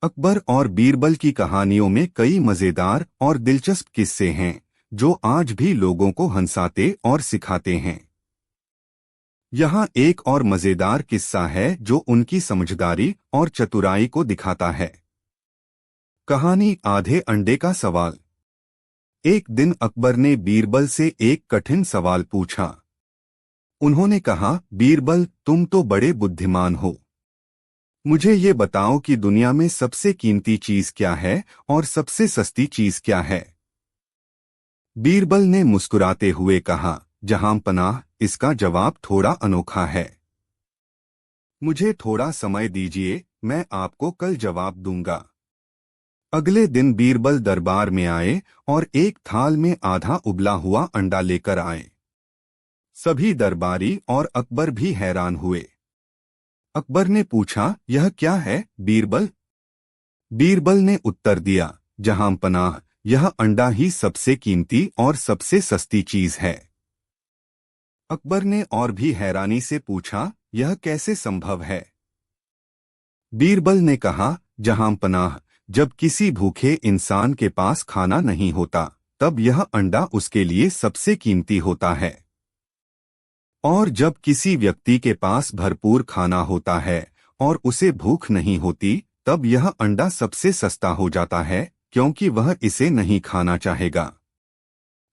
अकबर और बीरबल की कहानियों में कई मजेदार और दिलचस्प किस्से हैं जो आज भी लोगों को हंसाते और सिखाते हैं। यहाँ एक और मजेदार किस्सा है जो उनकी समझदारी और चतुराई को दिखाता है। कहानी आधे अंडे का सवाल। एक दिन अकबर ने बीरबल से एक कठिन सवाल पूछा। उन्होंने कहा, बीरबल, तुम तो बड़े बुद्धिमान हो। मुझे ये बताओ कि दुनिया में सबसे कीमती चीज क्या है और सबसे सस्ती चीज क्या है। बीरबल ने मुस्कुराते हुए कहा, जहां पनाह, इसका जवाब थोड़ा अनोखा है। मुझे थोड़ा समय दीजिए, मैं आपको कल जवाब दूंगा। अगले दिन बीरबल दरबार में आए और एक थाल में आधा उबला हुआ अंडा लेकर आए। सभी दरबारी और अकबर भी हैरान हुए। अकबर ने पूछा, यह क्या है बीरबल? बीरबल ने उत्तर दिया, जहां पनाह, यह अंडा ही सबसे कीमती और सबसे सस्ती चीज है। अकबर ने और भी हैरानी से पूछा, यह कैसे संभव है? बीरबल ने कहा, जहां पनाह, जब किसी भूखे इंसान के पास खाना नहीं होता तब यह अंडा उसके लिए सबसे कीमती होता है, और जब किसी व्यक्ति के पास भरपूर खाना होता है और उसे भूख नहीं होती तब यह अंडा सबसे सस्ता हो जाता है, क्योंकि वह इसे नहीं खाना चाहेगा।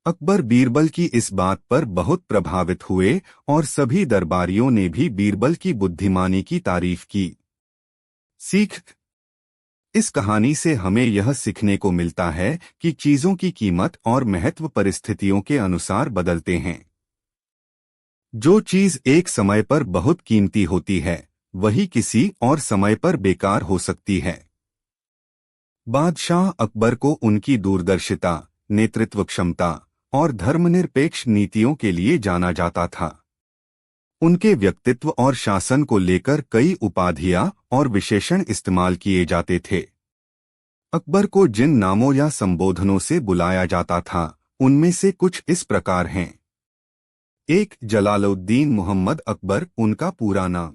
अकबर बीरबल की इस बात पर बहुत प्रभावित हुए और सभी दरबारियों ने भी बीरबल की बुद्धिमानी की तारीफ की। सीख। इस कहानी से हमें यह सीखने को मिलता है कि चीजों की कीमत और महत्व परिस्थितियों के अनुसार बदलते हैं। जो चीज एक समय पर बहुत कीमती होती है वही किसी और समय पर बेकार हो सकती है। बादशाह अकबर को उनकी दूरदर्शिता, नेतृत्व क्षमता और धर्मनिरपेक्ष नीतियों के लिए जाना जाता था। उनके व्यक्तित्व और शासन को लेकर कई उपाधियां और विशेषण इस्तेमाल किए जाते थे। अकबर को जिन नामों या संबोधनों से बुलाया जाता था उनमें से कुछ इस प्रकार हैं। 1. जलालुद्दीन मोहम्मद अकबर, उनका पूरा नाम।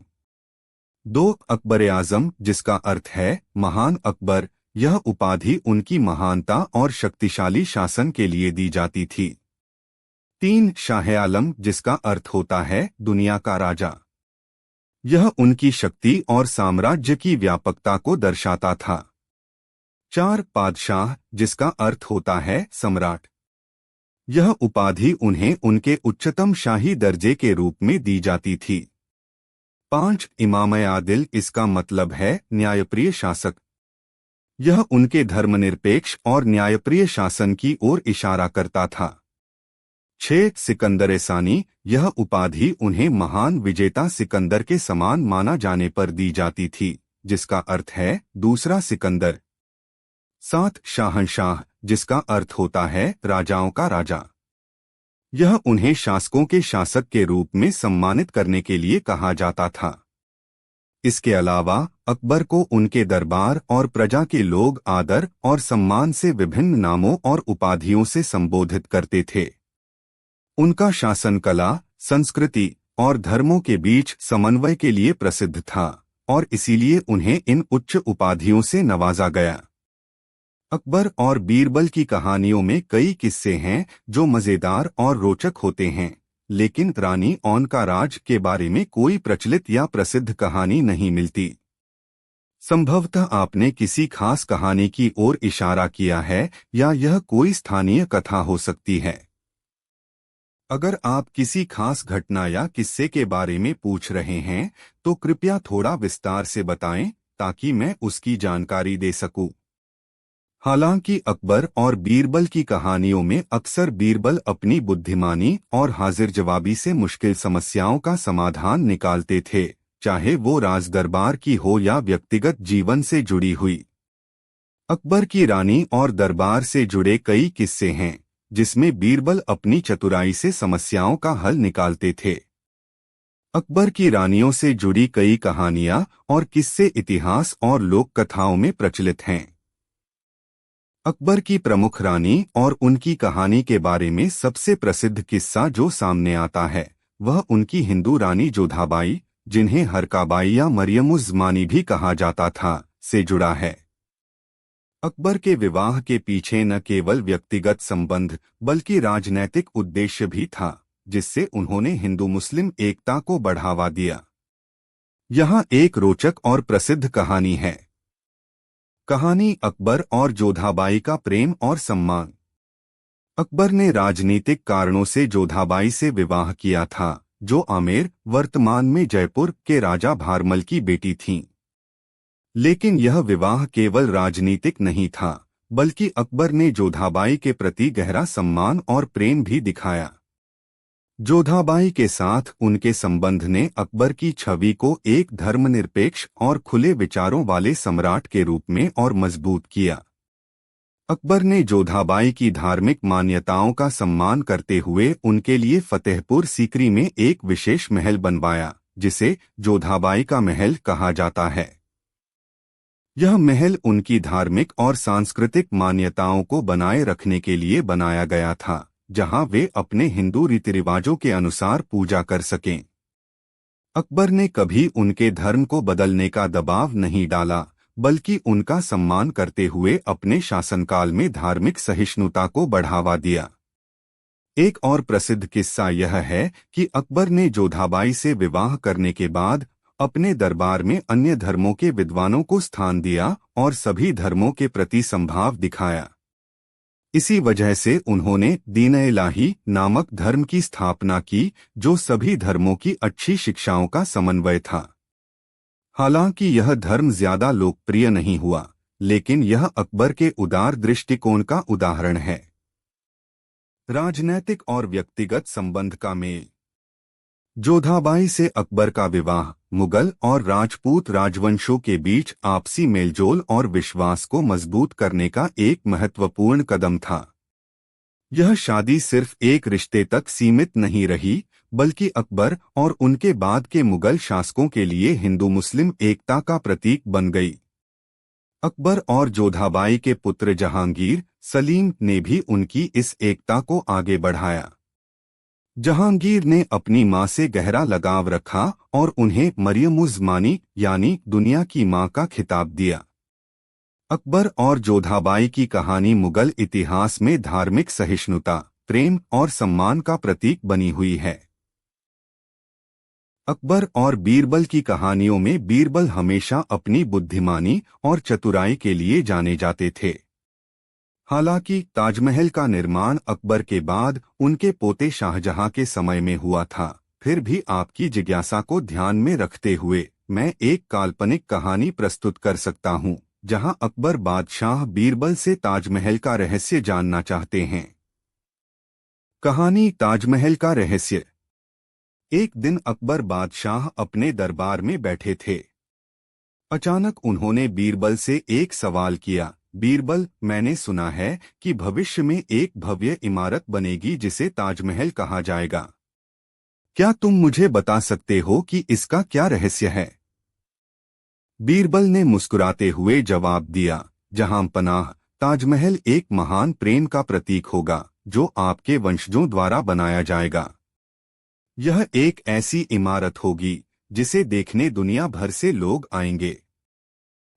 2. अकबर आजम, जिसका अर्थ है महान अकबर। यह उपाधि उनकी महानता और शक्तिशाली शासन के लिए दी जाती थी। 3. शाह आलम, जिसका अर्थ होता है दुनिया का राजा। यह उनकी शक्ति और साम्राज्य की व्यापकता को दर्शाता था। 4. पादशाह, जिसका अर्थ होता है सम्राट। यह उपाधि उन्हें उनके उच्चतम शाही दर्जे के रूप में दी जाती थी। 5. इमाम आदिल, इसका मतलब है न्यायप्रिय शासक। यह उनके धर्मनिरपेक्ष और न्यायप्रिय शासन की ओर इशारा करता था। 6. सिकंदर सानी, यह उपाधि उन्हें महान विजेता सिकंदर के समान माना जाने पर दी जाती थी, जिसका अर्थ है दूसरा सिकंदर। 7. शाहनशाह, जिसका अर्थ होता है राजाओं का राजा। यह उन्हें शासकों के शासक के रूप में सम्मानित करने के लिए कहा जाता था। इसके अलावा अकबर को उनके दरबार और प्रजा के लोग आदर और सम्मान से विभिन्न नामों और उपाधियों से संबोधित करते थे। उनका शासन कला, संस्कृति और धर्मों के बीच समन्वय के लिए प्रसिद्ध था और इसीलिए उन्हें इन उच्च उपाधियों से नवाजा गया। अकबर और बीरबल की कहानियों में कई किस्से हैं जो मजेदार और रोचक होते हैं, लेकिन रानी औन का राज के बारे में कोई प्रचलित या प्रसिद्ध कहानी नहीं मिलती। संभवतः आपने किसी खास कहानी की ओर इशारा किया है या यह कोई स्थानीय कथा हो सकती है। अगर आप किसी खास घटना या किस्से के बारे में पूछ रहे हैं तो कृपया थोड़ा विस्तार से बताएं ताकि मैं उसकी जानकारी दे सकूं। हालांकि अकबर और बीरबल की कहानियों में अक्सर बीरबल अपनी बुद्धिमानी और हाजिर जवाबी से मुश्किल समस्याओं का समाधान निकालते थे, चाहे वो राज दरबार की हो या व्यक्तिगत जीवन से जुड़ी हुई। अकबर की रानी और दरबार से जुड़े कई किस्से हैं जिसमें बीरबल अपनी चतुराई से समस्याओं का हल निकालते थे। अकबर की रानियों से जुड़ी कई कहानियां और किस्से इतिहास और लोक कथाओं में प्रचलित हैं। अकबर की प्रमुख रानी और उनकी कहानी के बारे में सबसे प्रसिद्ध किस्सा जो सामने आता है वह उनकी हिंदू रानी जोधाबाई, जिन्हें हरकाबाई या मरियमुज़्ज़मानी भी कहा जाता था, से जुड़ा है। अकबर के विवाह के पीछे न केवल व्यक्तिगत संबंध बल्कि राजनैतिक उद्देश्य भी था, जिससे उन्होंने हिंदू मुस्लिम एकता को बढ़ावा दिया। यहाँ एक रोचक और प्रसिद्ध कहानी है। कहानी अकबर और जोधाबाई का प्रेम और सम्मान। अकबर ने राजनीतिक कारणों से जोधाबाई से विवाह किया था, जो आमेर, वर्तमान में जयपुर के राजा भारमल की बेटी थीं। लेकिन यह विवाह केवल राजनीतिक नहीं था, बल्कि अकबर ने जोधाबाई के प्रति गहरा सम्मान और प्रेम भी दिखाया। जोधाबाई के साथ उनके संबंध ने अकबर की छवि को एक धर्मनिरपेक्ष और खुले विचारों वाले सम्राट के रूप में और मजबूत किया। अकबर ने जोधाबाई की धार्मिक मान्यताओं का सम्मान करते हुए उनके लिए फतेहपुर सीकरी में एक विशेष महल बनवाया, जिसे जोधाबाई का महल कहा जाता है। यह महल उनकी धार्मिक और सांस्कृतिक मान्यताओं को बनाए रखने के लिए बनाया गया था, जहां वे अपने हिंदू रीति रिवाजों के अनुसार पूजा कर सकें। अकबर ने कभी उनके धर्म को बदलने का दबाव नहीं डाला, बल्कि उनका सम्मान करते हुए अपने शासनकाल में धार्मिक सहिष्णुता को बढ़ावा दिया। एक और प्रसिद्ध किस्सा यह है कि अकबर ने जोधाबाई से विवाह करने के बाद अपने दरबार में अन्य धर्मों के विद्वानों को स्थान दिया और सभी धर्मों के प्रति समभाव दिखाया। इसी वजह से उन्होंने दीन-ए-इलाही नामक धर्म की स्थापना की, जो सभी धर्मों की अच्छी शिक्षाओं का समन्वय था। हालांकि यह धर्म ज्यादा लोकप्रिय नहीं हुआ, लेकिन यह अकबर के उदार दृष्टिकोण का उदाहरण है। राजनैतिक और व्यक्तिगत संबंध का मेल। जोधाबाई से अकबर का विवाह मुगल और राजपूत राजवंशों के बीच आपसी मेलजोल और विश्वास को मजबूत करने का एक महत्वपूर्ण कदम था। यह शादी सिर्फ एक रिश्ते तक सीमित नहीं रही, बल्कि अकबर और उनके बाद के मुगल शासकों के लिए हिंदू मुस्लिम एकता का प्रतीक बन गई। अकबर और जोधाबाई के पुत्र जहांगीर, सलीम ने भी उनकी इस एकता को आगे बढ़ाया। जहांगीर ने अपनी मां से गहरा लगाव रखा और उन्हें मरियम-उज़-ज़मानी यानी दुनिया की मां का खिताब दिया। अकबर और जोधाबाई की कहानी मुगल इतिहास में धार्मिक सहिष्णुता, प्रेम और सम्मान का प्रतीक बनी हुई है। अकबर और बीरबल की कहानियों में बीरबल हमेशा अपनी बुद्धिमानी और चतुराई के लिए जाने जाते थे। हालांकि ताजमहल का निर्माण अकबर के बाद उनके पोते शाहजहां के समय में हुआ था, फिर भी आपकी जिज्ञासा को ध्यान में रखते हुए मैं एक काल्पनिक कहानी प्रस्तुत कर सकता हूं, जहां अकबर बादशाह बीरबल से ताजमहल का रहस्य जानना चाहते हैं। कहानी ताजमहल का रहस्य। एक दिन अकबर बादशाह अपने दरबार में बैठे थे। अचानक उन्होंने बीरबल से एक सवाल किया, बीरबल, मैंने सुना है कि भविष्य में एक भव्य इमारत बनेगी जिसे ताजमहल कहा जाएगा। क्या तुम मुझे बता सकते हो कि इसका क्या रहस्य है? बीरबल ने मुस्कुराते हुए जवाब दिया, जहां पनाह, ताजमहल एक महान प्रेम का प्रतीक होगा, जो आपके वंशजों द्वारा बनाया जाएगा। यह एक ऐसी इमारत होगी जिसे देखने दुनिया भर से लोग आएंगे।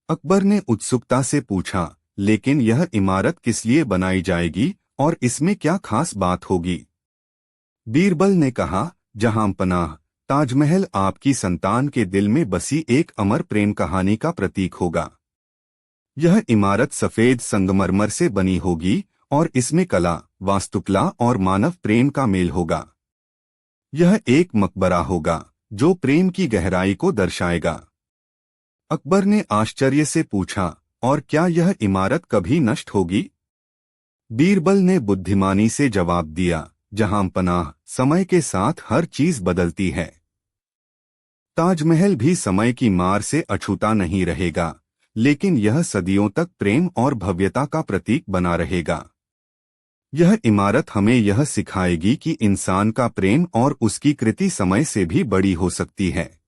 अकबर ने उत्सुकता से पूछा, लेकिन यह इमारत किस लिए बनाई जाएगी और इसमें क्या खास बात होगी? बीरबल ने कहा, जहां पनाह, ताजमहल आपकी संतान के दिल में बसी एक अमर प्रेम कहानी का प्रतीक होगा। यह इमारत सफेद संगमरमर से बनी होगी और इसमें कला, वास्तुकला और मानव प्रेम का मेल होगा। यह एक मकबरा होगा जो प्रेम की गहराई को दर्शाएगा। अकबर ने आश्चर्य से पूछा, और क्या यह इमारत कभी नष्ट होगी? बीरबल ने बुद्धिमानी से जवाब दिया, जहां पनाह, समय के साथ हर चीज बदलती है। ताजमहल भी समय की मार से अछूता नहीं रहेगा, लेकिन यह सदियों तक प्रेम और भव्यता का प्रतीक बना रहेगा। यह इमारत हमें यह सिखाएगी कि इंसान का प्रेम और उसकी कृति समय से भी बड़ी हो सकती है।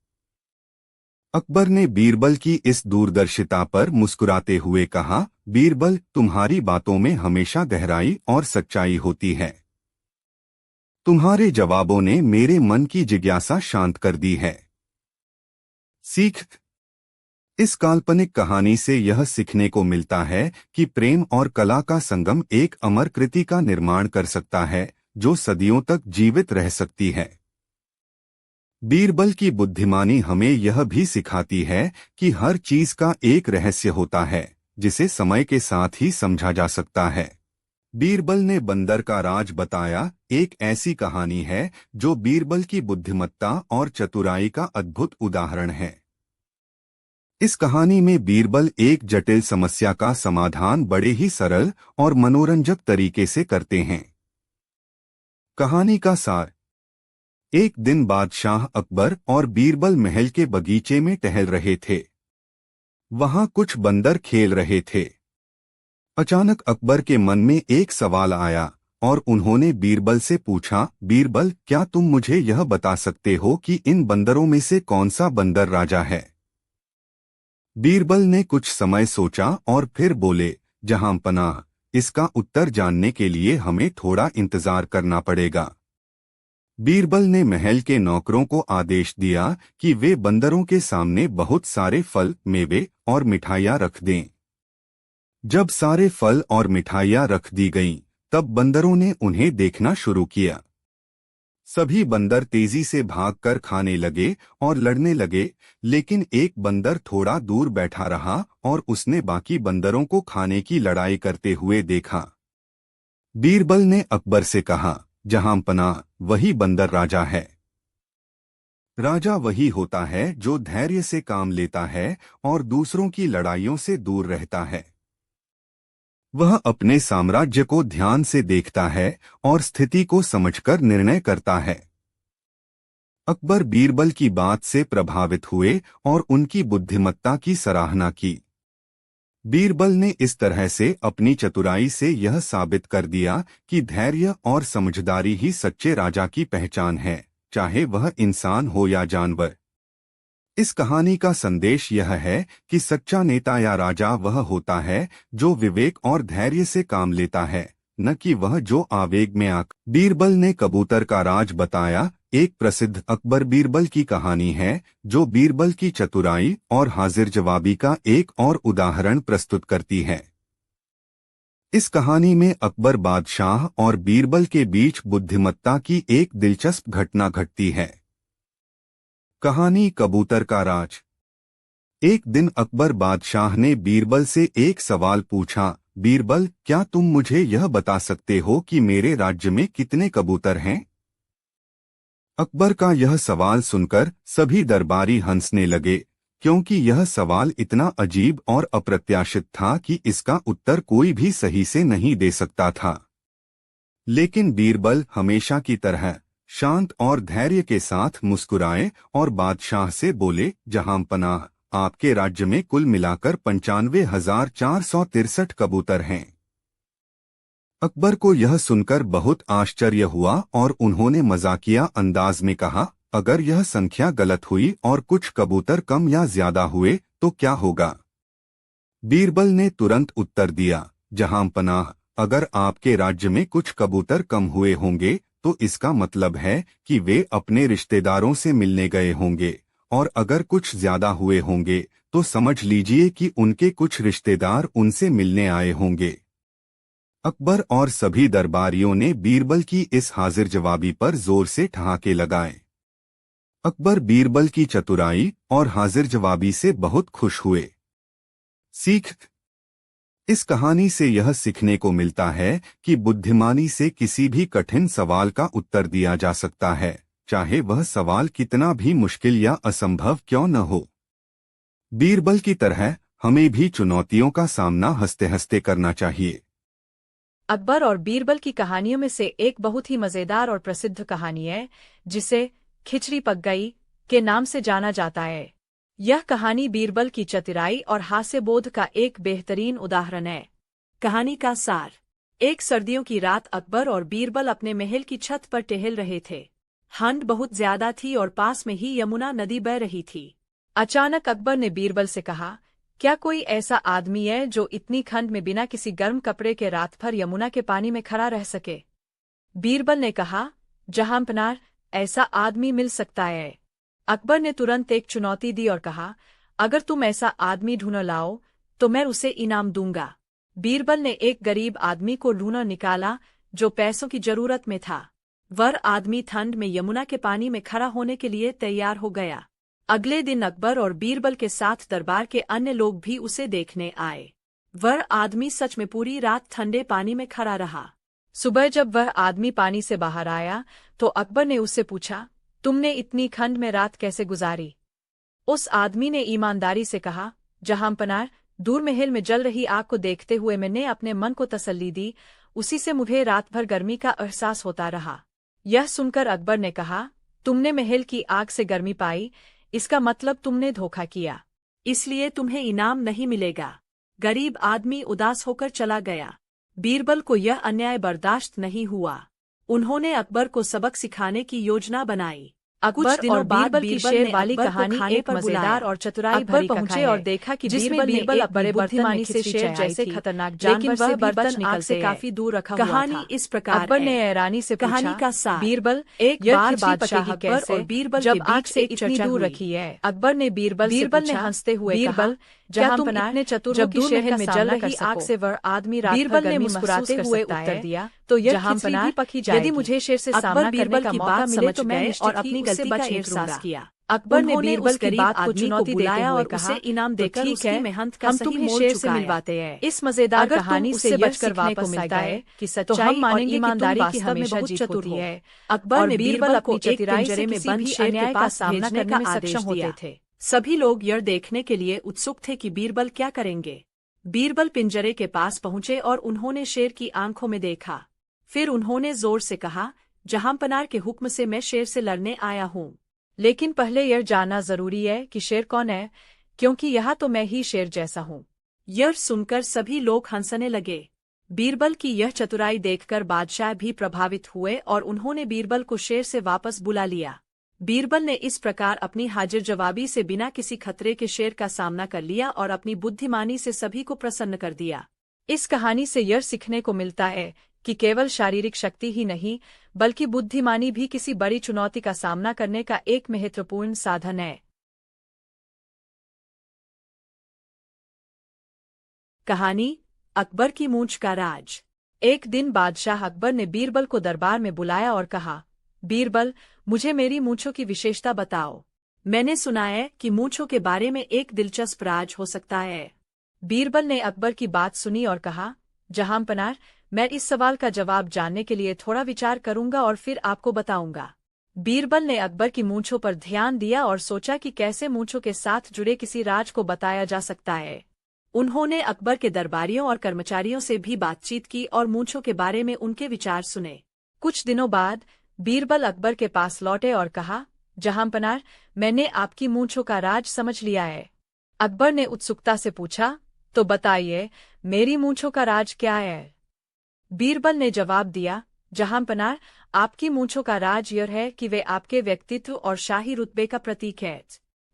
अकबर ने बीरबल की इस दूरदर्शिता पर मुस्कुराते हुए कहा, बीरबल, तुम्हारी बातों में हमेशा गहराई और सच्चाई होती है। तुम्हारे जवाबों ने मेरे मन की जिज्ञासा शांत कर दी है। सीख। इस काल्पनिक कहानी से यह सीखने को मिलता है कि प्रेम और कला का संगम एक अमर कृति का निर्माण कर सकता है जो सदियों तक जीवित रह सकती है। बीरबल की बुद्धिमानी हमें यह भी सिखाती है कि हर चीज का एक रहस्य होता है जिसे समय के साथ ही समझा जा सकता है। बीरबल ने बंदर का राज बताया एक ऐसी कहानी है जो बीरबल की बुद्धिमत्ता और चतुराई का अद्भुत उदाहरण है। इस कहानी में बीरबल एक जटिल समस्या का समाधान बड़े ही सरल और मनोरंजक तरीके से करते हैं। कहानी का सार। एक दिन बादशाह अकबर और बीरबल महल के बगीचे में टहल रहे थे। वहां कुछ बंदर खेल रहे थे। अचानक अकबर के मन में एक सवाल आया और उन्होंने बीरबल से पूछा, बीरबल, क्या तुम मुझे यह बता सकते हो कि इन बंदरों में से कौन सा बंदर राजा है? बीरबल ने कुछ समय सोचा और फिर बोले, जहांपनाह, इसका उत्तर जानने के लिए हमें थोड़ा इंतजार करना पड़ेगा। बीरबल ने महल के नौकरों को आदेश दिया कि वे बंदरों के सामने बहुत सारे फल, मेवे और मिठाइयाँ रख दें। जब सारे फल और मिठाइयाँ रख दी गईं, तब बंदरों ने उन्हें देखना शुरू किया। सभी बंदर तेजी से भागकर खाने लगे और लड़ने लगे, लेकिन एक बंदर थोड़ा दूर बैठा रहा और उसने बाकी बंदरों को खाने की लड़ाई करते हुए देखा। बीरबल ने अकबर से कहा, जहांपनाह, वही बंदर राजा है। राजा वही होता है जो धैर्य से काम लेता है और दूसरों की लड़ाइयों से दूर रहता है। वह अपने साम्राज्य को ध्यान से देखता है और स्थिति को समझकर निर्णय करता है। अकबर बीरबल की बात से प्रभावित हुए और उनकी बुद्धिमत्ता की सराहना की। बीरबल ने इस तरह से अपनी चतुराई से यह साबित कर दिया कि धैर्य और समझदारी ही सच्चे राजा की पहचान है, चाहे वह इंसान हो या जानवर। इस कहानी का संदेश यह है कि सच्चा नेता या राजा वह होता है जो विवेक और धैर्य से काम लेता है, न कि वह जो आवेग में आकर। बीरबल ने कबूतर का राज बताया एक प्रसिद्ध अकबर बीरबल की कहानी है जो बीरबल की चतुराई और हाजिर जवाबी का एक और उदाहरण प्रस्तुत करती है। इस कहानी में अकबर बादशाह और बीरबल के बीच बुद्धिमत्ता की एक दिलचस्प घटना घटती है। कहानी कबूतर का राज। एक दिन अकबर बादशाह ने बीरबल से एक सवाल पूछा, बीरबल, क्या तुम मुझे यह बता सकते हो कि मेरे राज्य में कितने कबूतर हैं? अकबर का यह सवाल सुनकर सभी दरबारी हंसने लगे, क्योंकि यह सवाल इतना अजीब और अप्रत्याशित था कि इसका उत्तर कोई भी सही से नहीं दे सकता था। लेकिन बीरबल हमेशा की तरह शांत और धैर्य के साथ मुस्कुराए और बादशाह से बोले, जहांपनाह, आपके राज्य में कुल मिलाकर 95,463 कबूतर हैं। अकबर को यह सुनकर बहुत आश्चर्य हुआ और उन्होंने मजाकिया अंदाज में कहा, अगर यह संख्या गलत हुई और कुछ कबूतर कम या ज्यादा हुए तो क्या होगा? बीरबल ने तुरंत उत्तर दिया, जहांपनाह, अगर आपके राज्य में कुछ कबूतर कम हुए होंगे तो इसका मतलब है कि वे अपने रिश्तेदारों से मिलने गए होंगे, और अगर कुछ ज्यादा हुए होंगे तो समझ लीजिए कि उनके कुछ रिश्तेदार उनसे मिलने आए होंगे। अकबर और सभी दरबारियों ने बीरबल की इस हाजिर जवाबी पर जोर से ठहाके लगाए। अकबर बीरबल की चतुराई और हाजिर जवाबी से बहुत खुश हुए। सीख। इस कहानी से यह सीखने को मिलता है कि बुद्धिमानी से किसी भी कठिन सवाल का उत्तर दिया जा सकता है, चाहे वह सवाल कितना भी मुश्किल या असंभव क्यों न हो। बीरबल की तरह हमें भी चुनौतियों का सामना हंसते हंसते करना चाहिए। अकबर और बीरबल की कहानियों में से एक बहुत ही मजेदार और प्रसिद्ध कहानी है जिसे खिचड़ी पक गई के नाम से जाना जाता है। यह कहानी बीरबल की चतुराई और हास्यबोध का एक बेहतरीन उदाहरण है। कहानी का सार। एक सर्दियों की रात अकबर और बीरबल अपने महल की छत पर टहल रहे थे। ठंड बहुत ज्यादा थी और पास में ही यमुना नदी बह रही थी। अचानक अकबर ने बीरबल से कहा, क्या कोई ऐसा आदमी है जो इतनी ठंड में बिना किसी गर्म कपड़े के रात भर यमुना के पानी में खड़ा रह सके? बीरबल ने कहा, जहांपनाह, ऐसा आदमी मिल सकता है। अकबर ने तुरंत एक चुनौती दी और कहा, अगर तुम ऐसा आदमी ढूंढ लाओ तो मैं उसे इनाम दूंगा। बीरबल ने एक गरीब आदमी को ढूंढ निकाला जो पैसों की जरूरत में था। वह आदमी ठंड में यमुना के पानी में खड़ा होने के लिए तैयार हो गया। अगले दिन अकबर और बीरबल के साथ दरबार के अन्य लोग भी उसे देखने आए। वह आदमी सच में पूरी रात ठंडे पानी में खड़ा रहा। सुबह जब वह आदमी पानी से बाहर आया तो अकबर ने उससे पूछा, तुमने इतनी ठंड में रात कैसे गुजारी? उस आदमी ने ईमानदारी से कहा, जहांपनाह, दूर महल में जल रही आग को देखते हुए मैंने अपने मन को तसल्ली दी, उसी से मुझे रात भर गर्मी का एहसास होता रहा। यह सुनकर अकबर ने कहा, तुमने महल की आग से गर्मी पाई, इसका मतलब तुमने धोखा किया, इसलिए तुम्हें इनाम नहीं मिलेगा। गरीब आदमी उदास होकर चला गया। बीरबल को यह अन्याय बर्दाश्त नहीं हुआ। उन्होंने अकबर को सबक सिखाने की योजना बनाई। कुछ दिनों बाद बीरबल की शेर वाली कहानी एक मजेदार और चतुराई भरी पहुंचे और देखा कि जिसमें बीरबल अपने बुद्धिमानी से शेर जैसे खतरनाक जानवर से बर्तन आग से काफी दूर रखा हुआ था। कहानी इस प्रकार अकबर ने हैरानी से पूछा, कहानी का सार, बीरबल, एक बार बादशाह अकबर और बीरबल जब आग से इतनी दूर रखी है। अकबर ने बीरबल ने हंसते हुए बीरबल, जहाँ तुम इतने चतुर हो कि शहर में जल रही आग से वह आदमी रात बीरबल ने मुस्कुराते हुए उत्तर दिया, तो यह खिचड़ी भी पकी जाएगी। यदि मुझे शेर से सामना करने का मौका मिले तो मैं और अपनी गलती का एहसास किया। अकबर ने बीरबल की बात को चुनौती बुलाया और उसे इनाम देकर उसकी मेहनत का सही मोल शेर से मिलवाते हैं। इस मजेदार कहानी से बचकर वापस मिलता है कि सच्चाई और ईमानदारी की हमेशा जीत होती है। अकबर ने बीरबल अपनी चतुराई से में बंद शेर के पास सामना करने का आदेश दिया थे। सभी लोग यह देखने के लिए उत्सुक थे कि बीरबल क्या करेंगे। बीरबल पिंजरे के पास पहुंचे और उन्होंने शेर की आंखों में देखा। फिर उन्होंने जोर से कहा, जहांपनाह के हुक्म से मैं शेर से लड़ने आया हूँ, लेकिन पहले यह जानना जरूरी है कि शेर कौन है, क्योंकि यहाँ तो मैं ही शेर जैसा हूँ। यह सुनकर सभी लोग हंसने लगे। बीरबल की यह चतुराई देखकर बादशाह भी प्रभावित हुए और उन्होंने बीरबल को शेर से वापस बुला लिया। बीरबल ने इस प्रकार अपनी हाजिर जवाबी से बिना किसी खतरे के शेर का सामना कर लिया और अपनी बुद्धिमानी से सभी को प्रसन्न कर दिया। इस कहानी से यह सीखने को मिलता है कि केवल शारीरिक शक्ति ही नहीं बल्कि बुद्धिमानी भी किसी बड़ी चुनौती का सामना करने का एक महत्वपूर्ण साधन है। कहानी अकबर की मूंछ का राज। एक दिन बादशाह अकबर ने बीरबल को दरबार में बुलाया और कहा, बीरबल, मुझे मेरी मूंछों की विशेषता बताओ। मैंने सुना है कि मूंछों के बारे में एक दिलचस्प राज हो सकता है। बीरबल ने अकबर की बात सुनी और कहा, जहांपनाह, मैं इस सवाल का जवाब जानने के लिए थोड़ा विचार करूंगा और फिर आपको बताऊंगा। बीरबल ने अकबर की मूंछों पर ध्यान दिया और सोचा कि कैसे मूंछों के साथ जुड़े किसी राज को बताया जा सकता है। उन्होंने अकबर के दरबारियों और कर्मचारियों से भी बातचीत की और मूंछों के बारे में उनके विचार सुने। कुछ दिनों बाद बीरबल अकबर के पास लौटे और कहा, जहांपनाह, मैंने आपकी मूंछों का राज समझ लिया है। अकबर ने उत्सुकता से पूछा, तो बताइए, मेरी मूंछों का राज क्या है? बीरबल ने जवाब दिया, जहांपनाह, आपकी मूंछों का राज यह है कि वे आपके व्यक्तित्व और शाही रुतबे का प्रतीक है।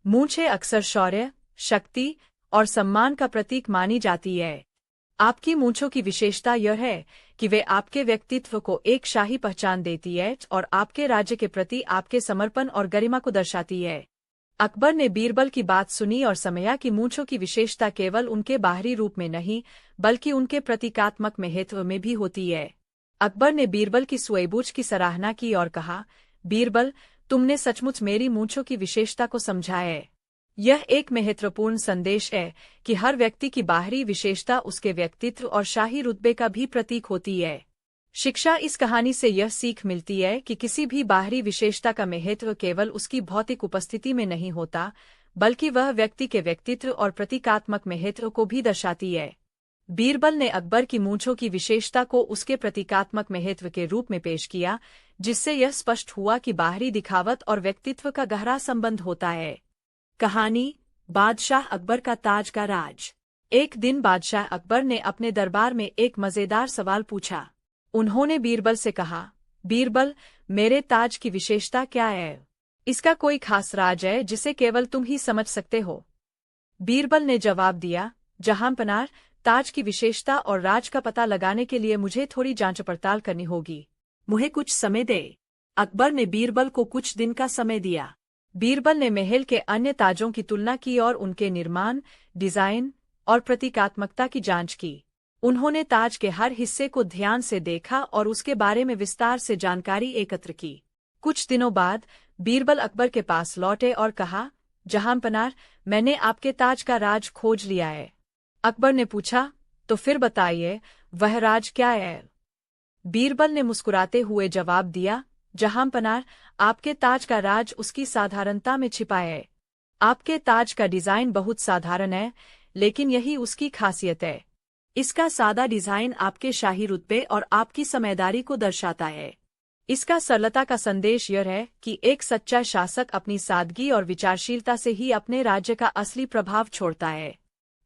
मूंछें अक्सर शौर्य, शक्ति और सम्मान का प्रतीक मानी जाती है। आपकी मूंछों की विशेषता यह है कि वे आपके व्यक्तित्व को एक शाही पहचान देती है और आपके राज्य के प्रति आपके समर्पण और गरिमा को दर्शाती है। अकबर ने बीरबल की बात सुनी और समझा कि मूंछों की विशेषता केवल उनके बाहरी रूप में नहीं बल्कि उनके प्रतीकात्मक महत्व में भी होती है। अकबर ने बीरबल की सूझबूझ की सराहना की और कहा, बीरबल, तुमने सचमुच मेरी मूंछों की विशेषता को समझा है। यह एक महत्वपूर्ण संदेश है कि हर व्यक्ति की बाहरी विशेषता उसके व्यक्तित्व और शाही रुतबे का भी प्रतीक होती है। शिक्षा इस कहानी से यह सीख मिलती है कि किसी भी बाहरी विशेषता का महत्व केवल उसकी भौतिक उपस्थिति में नहीं होता बल्कि वह व्यक्ति के व्यक्तित्व और प्रतीकात्मक महत्व को भी दर्शाती है। बीरबल ने अकबर की मूंछों की विशेषता को उसके प्रतीकात्मक महत्व के रूप में पेश किया, जिससे यह स्पष्ट हुआ कि बाहरी दिखावट और व्यक्तित्व का गहरा संबंध होता है। कहानी बादशाह अकबर का ताज का राज। एक दिन बादशाह अकबर ने अपने दरबार में एक मजेदार सवाल पूछा। उन्होंने बीरबल से कहा, बीरबल, मेरे ताज की विशेषता क्या है? इसका कोई खास राज है जिसे केवल तुम ही समझ सकते हो? बीरबल ने जवाब दिया, जहांपनाह, ताज की विशेषता और राज का पता लगाने के लिए मुझे थोड़ी जांच पड़ताल करनी होगी। मुझे कुछ समय दे। अकबर ने बीरबल को कुछ दिन का समय दिया। बीरबल ने महल के अन्य ताजों की तुलना की और उनके निर्माण, डिजाइन और प्रतीकात्मकता की जांच की। उन्होंने ताज के हर हिस्से को ध्यान से देखा और उसके बारे में विस्तार से जानकारी एकत्र की। कुछ दिनों बाद बीरबल अकबर के पास लौटे और कहा, जहांपनार, मैंने आपके ताज का राज खोज लिया है। अकबर ने पूछा, तो फिर बताइए, वह राज क्या है? बीरबल ने मुस्कुराते हुए जवाब दिया, जहांपनार, आपके ताज का राज उसकी साधारणता में छिपा है। आपके ताज का डिजाइन बहुत साधारण है, लेकिन यही उसकी खासियत है। इसका सादा डिजाइन आपके शाही रुतबे और आपकी समझदारी को दर्शाता है। इसका सरलता का संदेश यह है कि एक सच्चा शासक अपनी सादगी और विचारशीलता से ही अपने राज्य का असली प्रभाव छोड़ता है।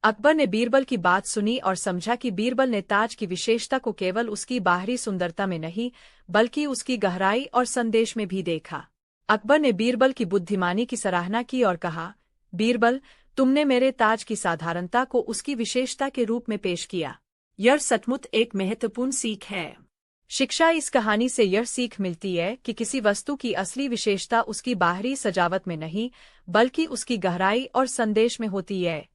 अकबर ने बीरबल की बात सुनी और समझा कि बीरबल ने ताज की विशेषता को केवल उसकी बाहरी सुंदरता में नहीं, बल्कि उसकी गहराई और संदेश में भी देखा। अकबर ने बीरबल की बुद्धिमानी की सराहना की और कहा, बीरबल, तुमने मेरे ताज की साधारणता को उसकी विशेषता के रूप में पेश किया। यह सचमुच एक महत्वपूर्ण सीख है। शिक्षा इस कहानी से यह सीख मिलती है कि किसी वस्तु की असली विशेषता उसकी बाहरी सजावट में नहीं, बल्कि उसकी गहराई और संदेश में होती है।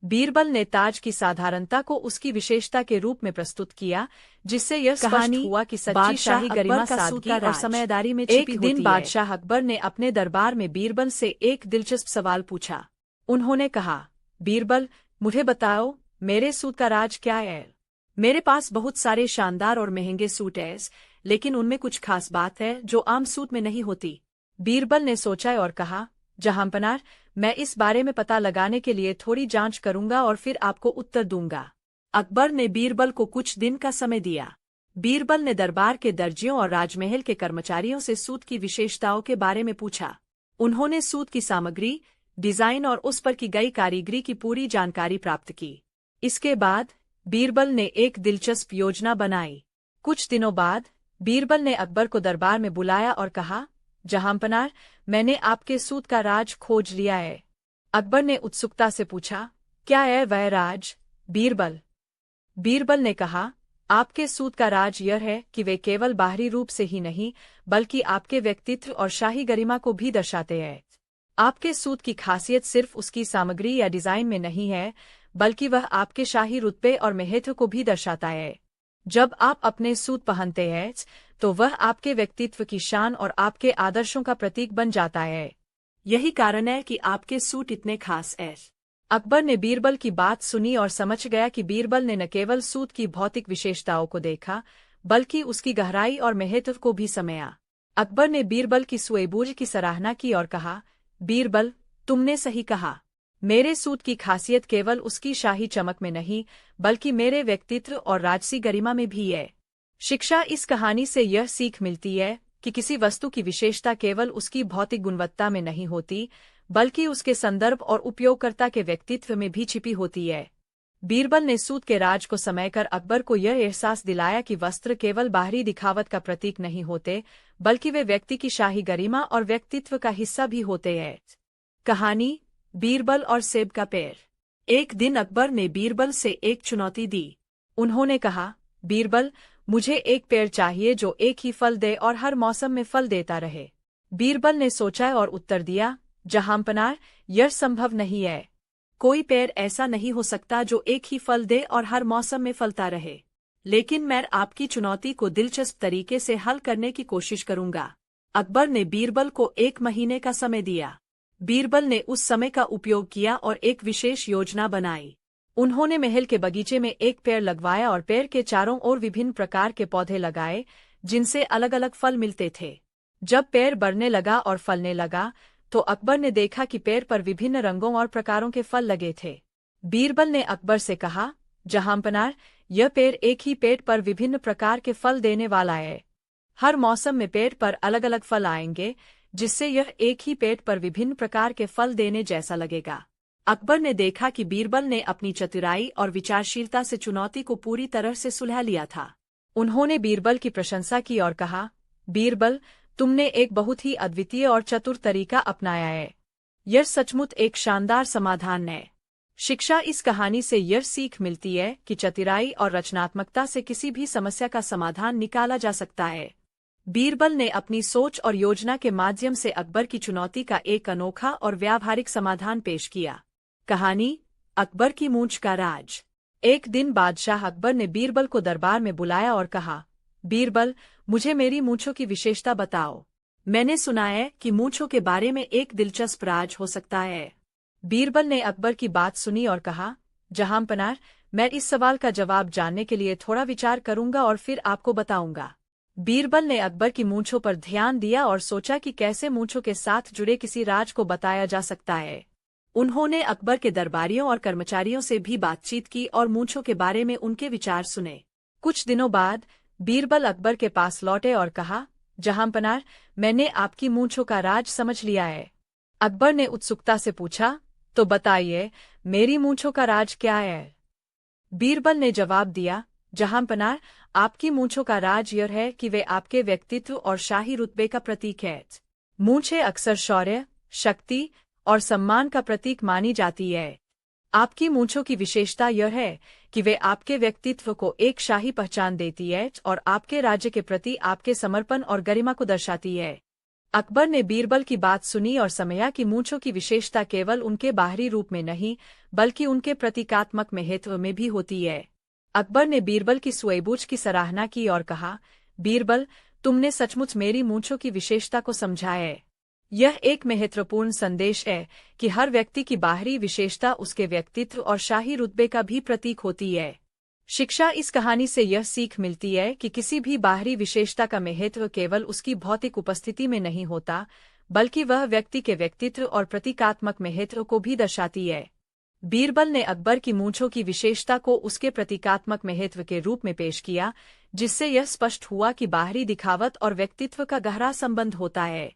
बीरबल ने ताज की साधारणता को उसकी विशेषता के रूप में प्रस्तुत किया, जिससे यह स्पष्ट हुआ कि सच्ची शाही गरिमा सादगी और समझदारी में छिपी होती है। एक दिन बादशाह अकबर ने अपने दरबार में बीरबल से एक दिलचस्प सवाल पूछा। उन्होंने कहा, बीरबल, मुझे बताओ, मेरे सूट का राज क्या है? मेरे पास बहुत सारे शानदार और महंगे सूट हैं, लेकिन उनमें कुछ खास बात है जो आम सूट में नहीं होती। बीरबल ने सोचा और कहा, जहांपनार, मैं इस बारे में पता लगाने के लिए थोड़ी जांच करूंगा और फिर आपको उत्तर दूंगा। अकबर ने बीरबल को कुछ दिन का समय दिया। बीरबल ने दरबार के दर्जियों और राजमहल के कर्मचारियों से सूट की विशेषताओं के बारे में पूछा। उन्होंने सूट की सामग्री, डिजाइन और उस पर की गई कारीगरी की पूरी जानकारी प्राप्त की। इसके बाद बीरबल ने एक दिलचस्प योजना बनाई। कुछ दिनों बाद बीरबल ने अकबर को दरबार में बुलाया और कहा, जहांपनार, मैंने आपके सूट का राज खोज लिया है। अकबर ने उत्सुकता से पूछा, क्या है वह राज, बीरबल? बीरबल ने कहा, आपके सूट का राज यह है कि वे केवल बाहरी रूप से ही नहीं, बल्कि आपके व्यक्तित्व और शाही गरिमा को भी दर्शाते हैं। आपके सूट की खासियत सिर्फ उसकी सामग्री या डिजाइन में नहीं है, बल्कि वह आपके शाही रुतबे और महत्व को भी दर्शाता है। जब आप अपने सूट पहनते हैं, तो वह आपके व्यक्तित्व की शान और आपके आदर्शों का प्रतीक बन जाता है। यही कारण है कि आपके सूट इतने खास हैं। अकबर ने बीरबल की बात सुनी और समझ गया कि बीरबल ने न केवल सूट की भौतिक विशेषताओं को देखा, बल्कि उसकी गहराई और महत्व को भी समझा। अकबर ने बीरबल की सूझबूझ की सराहना की और कहा, बीरबल, तुमने सही कहा। मेरे सूट की खासियत केवल उसकी शाही चमक में नहीं, बल्कि मेरे व्यक्तित्व और राजसी गरिमा में भी है। शिक्षा इस कहानी से यह सीख मिलती है कि किसी वस्तु की विशेषता केवल उसकी भौतिक गुणवत्ता में नहीं होती, बल्कि उसके संदर्भ और उपयोगकर्ता के व्यक्तित्व में भी छिपी होती है। बीरबल ने सूट के राज को समझकर अकबर को यह एहसास दिलाया कि वस्त्र केवल बाहरी दिखावट का प्रतीक नहीं होते, बल्कि वे व्यक्ति की शाही गरिमा और व्यक्तित्व का हिस्सा भी होते हैं। कहानी, बीरबल और सेब का पेड़। एक दिन अकबर ने बीरबल से एक चुनौती दी। उन्होंने कहा, बीरबल, मुझे एक पेड़ चाहिए जो एक ही फल दे और हर मौसम में फल देता रहे। बीरबल ने सोचा और उत्तर दिया, जहांपनार, यह संभव नहीं है। कोई पेड़ ऐसा नहीं हो सकता जो एक ही फल दे और हर मौसम में फलता रहे। लेकिन मैं आपकी चुनौती को दिलचस्प तरीके से हल करने की कोशिश करूंगा। अकबर ने बीरबल को 1 महीने का समय दिया। बीरबल ने उस समय का उपयोग किया और एक विशेष योजना बनाई। उन्होंने महल के बगीचे में एक पेड़ लगवाया और पेड़ के चारों ओर विभिन्न प्रकार के पौधे लगाए, जिनसे अलग अलग फल मिलते थे। जब पेड़ बढ़ने लगा और फलने लगा, तो अकबर ने देखा कि पेड़ पर विभिन्न रंगों और प्रकारों के फल लगे थे। बीरबल ने अकबर से कहा, जहांपनार, यह पेड़ एक ही पेड़ पर विभिन्न प्रकार के फल देने वाला है। हर मौसम में पेड़ पर अलग अलग फल आएंगे, जिससे यह एक ही पेड़ पर विभिन्न प्रकार के फल देने जैसा लगेगा। अकबर ने देखा कि बीरबल ने अपनी चतुराई और विचारशीलता से चुनौती को पूरी तरह से सुलझा लिया था। उन्होंने बीरबल की प्रशंसा की और कहा, बीरबल, तुमने एक बहुत ही अद्वितीय और चतुर तरीका अपनाया है। यह सचमुच एक शानदार समाधान है। शिक्षा इस कहानी से यह सीख मिलती है कि चतुराई और रचनात्मकता से किसी भी समस्या का समाधान निकाला जा सकता है। बीरबल ने अपनी सोच और योजना के माध्यम से अकबर की चुनौती का एक अनोखा और व्यावहारिक समाधान पेश किया। कहानी अकबर की मूंछ का राज। एक दिन बादशाह अकबर ने बीरबल को दरबार में बुलाया और कहा, बीरबल, मुझे मेरी मूंछों की विशेषता बताओ। मैंने सुना है कि मूंछों के बारे में एक दिलचस्प राज हो सकता है। बीरबल ने अकबर की बात सुनी और कहा, जहांपनाह, मैं इस सवाल का जवाब जानने के लिए थोड़ा विचार करूंगा और फिर आपको बताऊंगा। बीरबल ने अकबर की मूंछों पर ध्यान दिया और सोचा कि कैसे मूंछों के साथ जुड़े किसी राज को बताया जा सकता है। उन्होंने अकबर के दरबारियों और कर्मचारियों से भी बातचीत की और मूंछों के बारे में उनके विचार सुने। कुछ दिनों बाद बीरबल अकबर के पास लौटे और कहा, जहांपनाह, मैंने आपकी मूंछों का राज समझ लिया है। अकबर ने उत्सुकता से पूछा, तो बताइए, मेरी मूंछों का राज क्या है? बीरबल ने जवाब दिया, जहांपनाह, आपकी मूंछों का राज यह है कि वे आपके व्यक्तित्व और शाही रुतबे का प्रतीक है। मूंछें अक्सर शौर्य, शक्ति और सम्मान का प्रतीक मानी जाती है। आपकी मूंछों की विशेषता यह है कि वे आपके व्यक्तित्व को एक शाही पहचान देती है और आपके राज्य के प्रति आपके समर्पण और गरिमा को दर्शाती है। अकबर ने बीरबल की बात सुनी और समझा कि मूंछों की विशेषता केवल उनके बाहरी रूप में नहीं, बल्कि उनके प्रतीकात्मक महत्व में भी होती है। अकबर ने बीरबल की सूझबूझ की सराहना की और कहा, बीरबल, तुमने सचमुच मेरी मूंछों की विशेषता को समझा है। यह एक महत्वपूर्ण संदेश है कि हर व्यक्ति की बाहरी विशेषता उसके व्यक्तित्व और शाही रुतबे का भी प्रतीक होती है। शिक्षा इस कहानी से यह सीख मिलती है कि किसी भी बाहरी विशेषता का महत्व केवल उसकी भौतिक उपस्थिति में नहीं होता, बल्कि वह व्यक्ति के व्यक्तित्व और प्रतीकात्मक महत्व को भी दर्शाती है। बीरबल ने अकबर की मूंछों की विशेषता को उसके प्रतीकात्मक महत्व के रूप में पेश किया, जिससे यह स्पष्ट हुआ कि बाहरी दिखावट और व्यक्तित्व का गहरा संबंध होता है।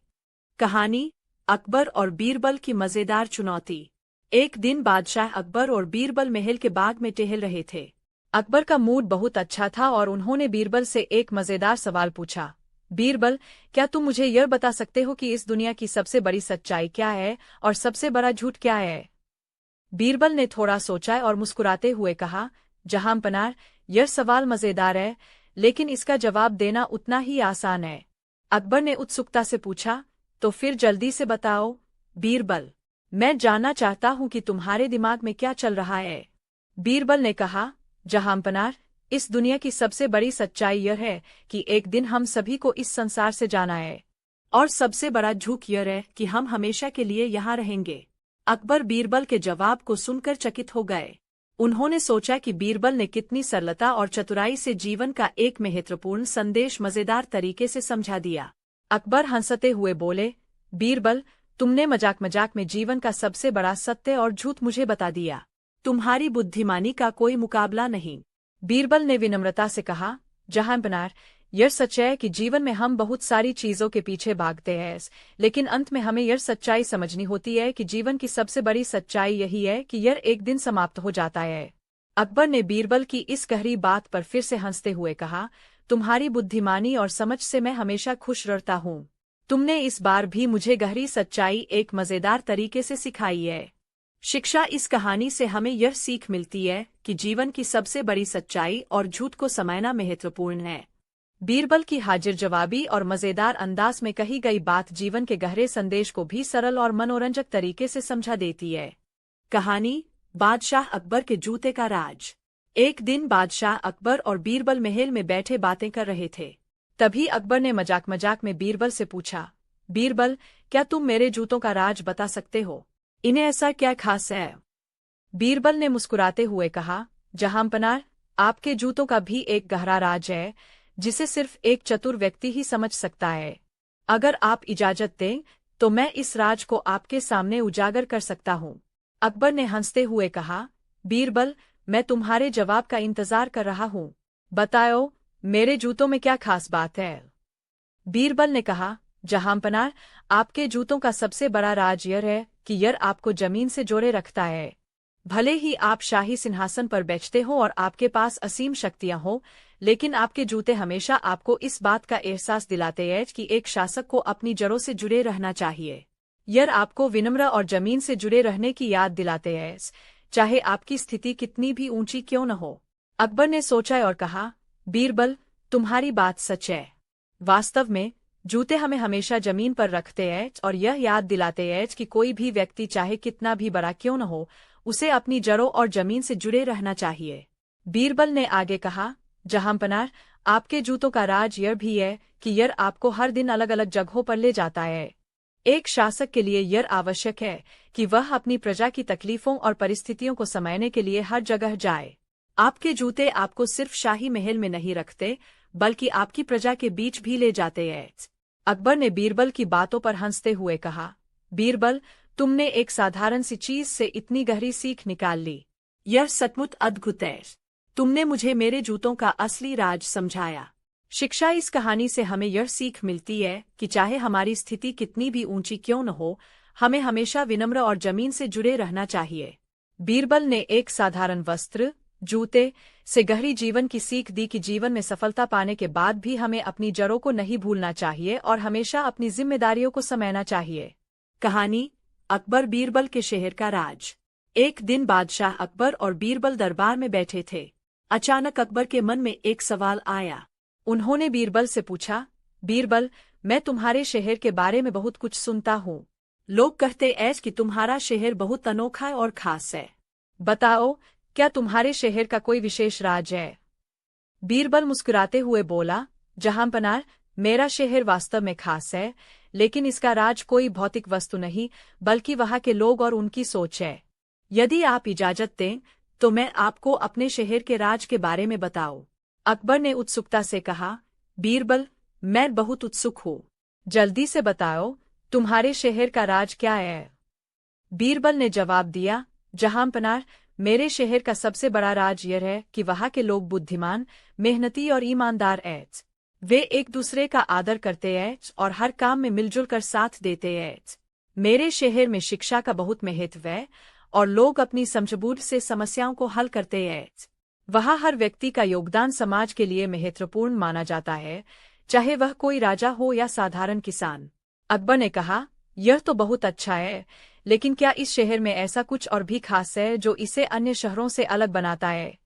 कहानी अकबर और बीरबल की मजेदार चुनौती। एक दिन बादशाह अकबर और बीरबल महल के बाग में टहल रहे थे। अकबर का मूड बहुत अच्छा था और उन्होंने बीरबल से एक मजेदार सवाल पूछा, बीरबल, क्या तुम मुझे यह बता सकते हो कि इस दुनिया की सबसे बड़ी सच्चाई क्या है और सबसे बड़ा झूठ क्या है? बीरबल ने थोड़ा सोचा और मुस्कुराते हुए कहा, जहांपनाह, यह सवाल मजेदार है, लेकिन इसका जवाब देना उतना ही आसान है। अकबर ने उत्सुकता से पूछा, तो फिर जल्दी से बताओ बीरबल, मैं जानना चाहता हूं कि तुम्हारे दिमाग में क्या चल रहा है। बीरबल ने कहा, जहांपनाह, इस दुनिया की सबसे बड़ी सच्चाई यह है कि एक दिन हम सभी को इस संसार से जाना है, और सबसे बड़ा झूठ यह है कि हम हमेशा के लिए यहाँ रहेंगे। अकबर बीरबल के जवाब को सुनकर चकित हो गए। उन्होंने सोचा कि बीरबल ने कितनी सरलता और चतुराई से जीवन का एक महत्वपूर्ण संदेश मजेदार तरीके से समझा दिया। अकबर हंसते हुए बोले, बीरबल, तुमने मजाक मजाक में जीवन का सबसे बड़ा सत्य और झूठ मुझे बता दिया। तुम्हारी बुद्धिमानी का कोई मुकाबला नहीं। बीरबल ने विनम्रता से कहा, जहांपनाह, यह सच है कि जीवन में हम बहुत सारी चीजों के पीछे भागते हैं, लेकिन अंत में हमें यह सच्चाई समझनी होती है कि जीवन की सबसे बड़ी सच्चाई यही है कि यह एक दिन समाप्त हो जाता है। अकबर ने बीरबल की इस गहरी बात पर फिर से हंसते हुए कहा, तुम्हारी बुद्धिमानी और समझ से मैं हमेशा खुश रहता हूँ। तुमने इस बार भी मुझे गहरी सच्चाई एक मजेदार तरीके से सिखाई है। शिक्षा इस कहानी से हमें यह सीख मिलती है कि जीवन की सबसे बड़ी सच्चाई और झूठ को समझना महत्वपूर्ण है। बीरबल की हाजिर जवाबी और मजेदार अंदाज में कही गई बात जीवन के गहरे संदेश को भी सरल और मनोरंजक तरीके से समझा देती है। कहानी बादशाह अकबर के जूते का राज। एक दिन बादशाह अकबर और बीरबल महल में बैठे बातें कर रहे थे। तभी अकबर ने मजाक मजाक में बीरबल से पूछा, बीरबल, क्या तुम मेरे जूतों का राज बता सकते हो? इन्हें ऐसा क्या खास है? बीरबल ने मुस्कुराते हुए कहा, जहांपनाह, आपके जूतों का भी एक गहरा राज है, जिसे सिर्फ एक चतुर व्यक्ति ही समझ सकता है। अगर आप इजाजत दें तो मैं इस राज को आपके सामने उजागर कर सकता हूँ। अकबर ने हंसते हुए कहा, बीरबल, मैं तुम्हारे जवाब का इंतजार कर रहा हूँ। बताओ, मेरे जूतों में क्या खास बात है? बीरबल ने कहा, जहांपनाह, आपके जूतों का सबसे बड़ा राज यह है कि यह आपको जमीन से जोड़े रखता है। भले ही आप शाही सिंहासन पर बैठते हो और आपके पास असीम शक्तियां हो, लेकिन आपके जूते हमेशा आपको इस बात का एहसास दिलाते हैं कि एक शासक को अपनी जड़ों से जुड़े रहना चाहिए। यह आपको विनम्र और जमीन से जुड़े रहने की याद दिलाते हैं, चाहे आपकी स्थिति कितनी भी ऊंची क्यों न हो। अकबर ने सोचा और कहा, बीरबल, तुम्हारी बात सच है। वास्तव में जूते हमें हमेशा जमीन पर रखते हैं और यह याद दिलाते हैं कि कोई भी व्यक्ति चाहे कितना भी बड़ा क्यों न हो, उसे अपनी जड़ों और जमीन से जुड़े रहना चाहिए। बीरबल ने आगे कहा, जहांपनाह, आपके जूतों का राज यह भी है कि यह आपको हर दिन अलग अलग जगहों पर ले जाता है। एक शासक के लिए यह आवश्यक है कि वह अपनी प्रजा की तकलीफों और परिस्थितियों को समझने के लिए हर जगह जाए। आपके जूते आपको सिर्फ शाही महल में नहीं रखते, बल्कि आपकी प्रजा के बीच भी ले जाते हैं। अकबर ने बीरबल की बातों पर हंसते हुए कहा, बीरबल, तुमने एक साधारण सी चीज से इतनी गहरी सीख निकाल ली। यह सचमुच अद्भुत है। तुमने मुझे मेरे जूतों का असली राज समझाया। शिक्षा इस कहानी से हमें यह सीख मिलती है कि चाहे हमारी स्थिति कितनी भी ऊंची क्यों न हो, हमें हमेशा विनम्र और जमीन से जुड़े रहना चाहिए। बीरबल ने एक साधारण वस्त्र, जूते से गहरी जीवन की सीख दी कि जीवन में सफलता पाने के बाद भी हमें अपनी जड़ों को नहीं भूलना चाहिए और हमेशा अपनी जिम्मेदारियों को समझना चाहिए। कहानी अकबर बीरबल के शहर का राज। एक दिन बादशाह अकबर और बीरबल दरबार में बैठे थे। अचानक अकबर के मन में एक सवाल आया। उन्होंने बीरबल से पूछा, बीरबल, मैं तुम्हारे शहर के बारे में बहुत कुछ सुनता हूँ। लोग कहते हैं कि तुम्हारा शहर बहुत अनोखा और खास है। बताओ, क्या तुम्हारे शहर का कोई विशेष राज है? बीरबल मुस्कुराते हुए बोला, जहांपनाह, मेरा शहर वास्तव में खास है, लेकिन इसका राज कोई भौतिक वस्तु नहीं, बल्कि वहाँ के लोग और उनकी सोच है। यदि आप इजाजत दें, तो मैं आपको अपने शहर के राज के बारे में बताऊं। अकबर ने उत्सुकता से कहा, बीरबल, मैं बहुत उत्सुक हूँ। जल्दी से बताओ, तुम्हारे शहर का राज क्या है? बीरबल ने जवाब दिया, जहांपनाह, मेरे शहर का सबसे बड़ा राज यह है कि वहाँ के लोग बुद्धिमान, मेहनती और ईमानदार हैं। वे एक दूसरे का आदर करते हैं और हर काम में मिलजुल कर साथ देते हैं। मेरे शहर में शिक्षा का बहुत महत्व है और लोग अपनी समझबूझ से समस्याओं को हल करते हैं। वहाँ हर व्यक्ति का योगदान समाज के लिए महत्वपूर्ण माना जाता है, चाहे वह कोई राजा हो या साधारण किसान। अकबर ने कहा, यह तो बहुत अच्छा है, लेकिन क्या इस शहर में ऐसा कुछ और भी खास है जो इसे अन्य शहरों से अलग बनाता है?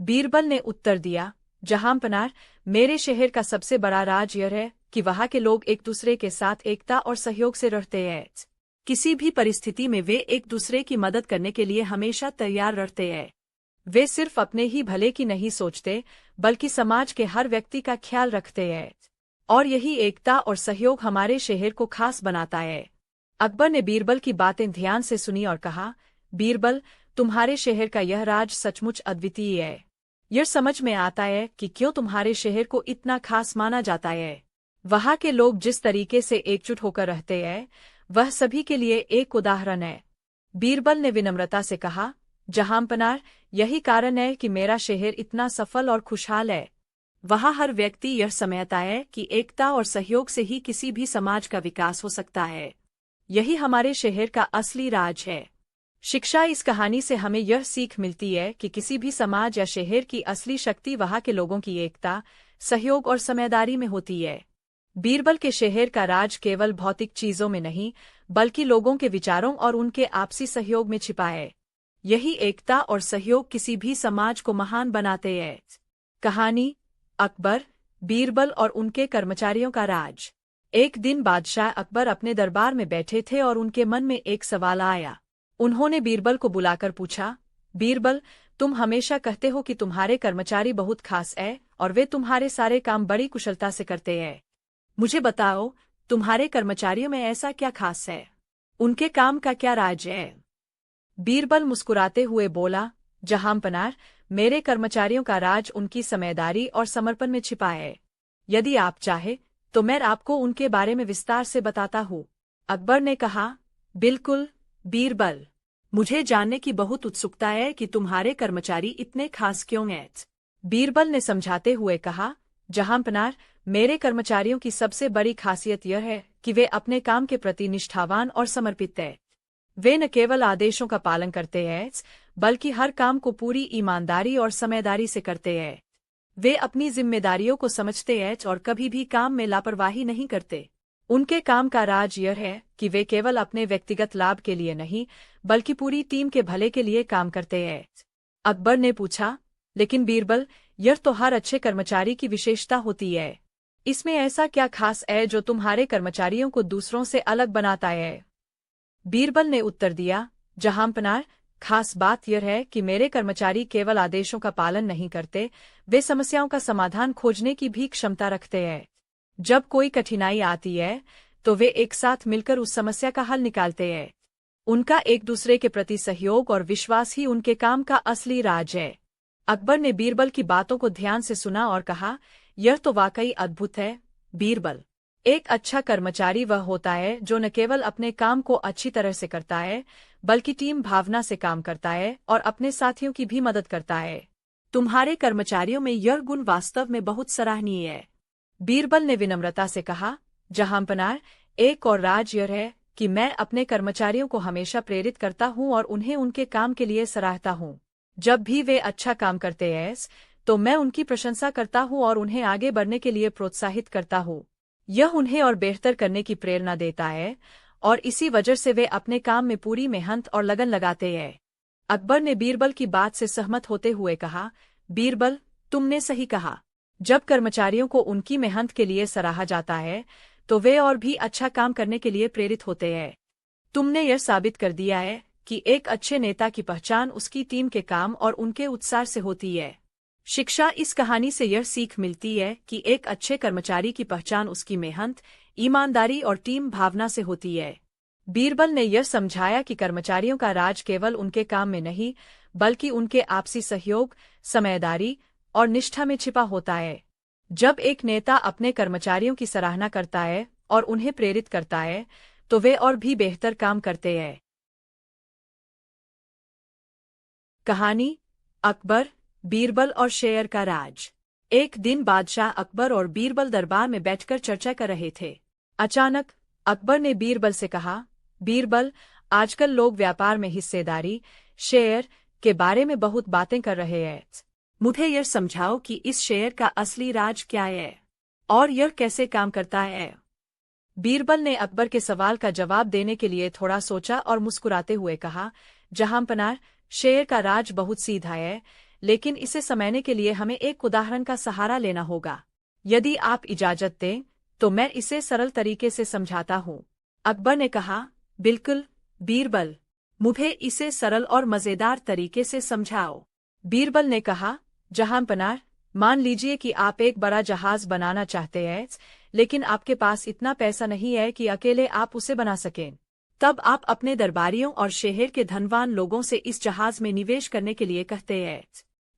बीरबल ने उत्तर दिया, जहांपनाह, मेरे शहर का सबसे बड़ा राज यह है कि वहाँ के लोग एक दूसरे के साथ एकता और सहयोग से रहते हैं। किसी भी परिस्थिति में वे एक दूसरे की मदद करने के लिए हमेशा तैयार रहते हैं। वे सिर्फ अपने ही भले की नहीं सोचते, बल्कि समाज के हर व्यक्ति का ख्याल रखते हैं। और यही एकता और सहयोग हमारे शहर को खास बनाता है। अकबर ने बीरबल की बातें ध्यान से सुनी और कहा, बीरबल, तुम्हारे शहर का यह राज सचमुच अद्वितीय है। यह समझ में आता है कि क्यों तुम्हारे शहर को इतना खास माना जाता है। वहाँ के लोग जिस तरीके से एकजुट होकर रहते हैं, वह सभी के लिए एक उदाहरण है। बीरबल ने विनम्रता से कहा, जहांपनाह, यही कारण है कि मेरा शहर इतना सफल और खुशहाल है। वहाँ हर व्यक्ति यह समझता है कि एकता और सहयोग से ही किसी भी समाज का विकास हो सकता है। यही हमारे शहर का असली राज है। शिक्षा इस कहानी से हमें यह सीख मिलती है कि किसी भी समाज या शहर की असली शक्ति वहाँ के लोगों की एकता, सहयोग और समझदारी में होती है। बीरबल के शहर का राज केवल भौतिक चीजों में नहीं, बल्कि लोगों के विचारों और उनके आपसी सहयोग में छिपा है। यही एकता और सहयोग किसी भी समाज को महान बनाते हैं। कहानी अकबर, बीरबल और उनके कर्मचारियों का राज। एक दिन बादशाह अकबर अपने दरबार में बैठे थे और उनके मन में एक सवाल आया। उन्होंने बीरबल को बुलाकर पूछा, बीरबल, तुम हमेशा कहते हो कि तुम्हारे कर्मचारी बहुत खास है और वे तुम्हारे सारे काम बड़ी कुशलता से करते हैं। मुझे बताओ, तुम्हारे कर्मचारियों में ऐसा क्या खास है? उनके काम का क्या राज है? बीरबल मुस्कुराते हुए बोला, जहांपनाह, मेरे कर्मचारियों का राज उनकी समझदारी और समर्पण में छिपा है। यदि आप चाहे तो मैं आपको उनके बारे में विस्तार से बताता हूँ। अकबर ने कहा, बिल्कुल बीरबल, मुझे जानने की बहुत उत्सुकता है कि तुम्हारे कर्मचारी इतने खास क्यों हैं। बीरबल ने समझाते हुए कहा, जहांपनाह, मेरे कर्मचारियों की सबसे बड़ी खासियत यह है कि वे अपने काम के प्रति निष्ठावान और समर्पित हैं। वे न केवल आदेशों का पालन करते हैं, बल्कि हर काम को पूरी ईमानदारी और समझदारी से करते हैं। वे अपनी जिम्मेदारियों को समझते हैं और कभी भी काम में लापरवाही नहीं करते। उनके काम का राज यह है कि वे केवल अपने व्यक्तिगत लाभ के लिए नहीं, बल्कि पूरी टीम के भले के लिए काम करते हैं। अकबर ने पूछा, लेकिन बीरबल, यह तो हर अच्छे कर्मचारी की विशेषता होती है। इसमें ऐसा क्या खास है जो तुम्हारे कर्मचारियों को दूसरों से अलग बनाता है? बीरबल ने उत्तर दिया, जहांपनाह, खास बात यह है कि मेरे कर्मचारी केवल आदेशों का पालन नहीं करते, वे समस्याओं का समाधान खोजने की भी क्षमता रखते हैं। जब कोई कठिनाई आती है तो वे एक साथ मिलकर उस समस्या का हल निकालते हैं। उनका एक दूसरे के प्रति सहयोग और विश्वास ही उनके काम का असली राज है। अकबर ने बीरबल की बातों को ध्यान से सुना और कहा, यह तो वाकई अद्भुत है, बीरबल। एक अच्छा कर्मचारी वह होता है जो न केवल अपने काम को अच्छी तरह से करता है, बल्कि टीम भावना से काम करता है और अपने साथियों की भी मदद करता है। तुम्हारे कर्मचारियों में यह गुण वास्तव में बहुत सराहनीय है। बीरबल ने विनम्रता से कहा, जहांपनाह, एक और राज यह है कि मैं अपने कर्मचारियों को हमेशा प्रेरित करता हूं और उन्हें उनके काम के लिए सराहता हूं। जब भी वे अच्छा काम करते हैं तो मैं उनकी प्रशंसा करता हूं और उन्हें आगे बढ़ने के लिए प्रोत्साहित करता हूं। यह उन्हें और बेहतर करने की प्रेरणा देता है और इसी वजह से वे अपने काम में पूरी मेहनत और लगन लगाते हैं। अकबर ने बीरबल की बात से सहमत होते हुए कहा, बीरबल, तुमने सही कहा। जब कर्मचारियों को उनकी मेहनत के लिए सराहा जाता है तो वे और भी अच्छा काम करने के लिए प्रेरित होते हैं। तुमने यह साबित कर दिया है कि एक अच्छे नेता की पहचान उसकी टीम के काम और उनके उत्साह से होती है। शिक्षा, इस कहानी से यह सीख मिलती है कि एक अच्छे कर्मचारी की पहचान उसकी मेहनत, ईमानदारी और टीम भावना से होती है। बीरबल ने यह समझाया कि कर्मचारियों का राज केवल उनके काम में नहीं, बल्कि उनके आपसी सहयोग, समझदारी और निष्ठा में छिपा होता है। जब एक नेता अपने कर्मचारियों की सराहना करता है और उन्हें प्रेरित करता है, तो वे और भी बेहतर काम करते हैं। कहानी, अकबर, बीरबल और शेर का राज। एक दिन बादशाह अकबर और बीरबल दरबार में बैठकर चर्चा कर रहे थे। अचानक अकबर ने बीरबल से कहा, बीरबल, आजकल लोग व्यापार में हिस्सेदारी, शेयर के बारे में बहुत बातें कर रहे हैं। मुझे यह समझाओ कि इस शेयर का असली राज क्या है और यह कैसे काम करता है। बीरबल ने अकबर के सवाल का जवाब देने के लिए थोड़ा सोचा और मुस्कुराते हुए कहा, जहांपनाह, शेर का राज बहुत सीधा है, लेकिन इसे समझने के लिए हमें एक उदाहरण का सहारा लेना होगा। यदि आप इजाजत दें तो मैं इसे सरल तरीके से समझाता हूँ। अकबर ने कहा, बिल्कुल, बीरबल, मुझे इसे सरल और मज़ेदार तरीके से समझाओ। बीरबल ने कहा, जहांपनाह, मान लीजिए कि आप एक बड़ा जहाज बनाना चाहते हैं, लेकिन आपके पास इतना पैसा नहीं है कि अकेले आप उसे बना सकें। तब आप अपने दरबारियों और शहर के धनवान लोगों से इस जहाज में निवेश करने के लिए कहते हैं।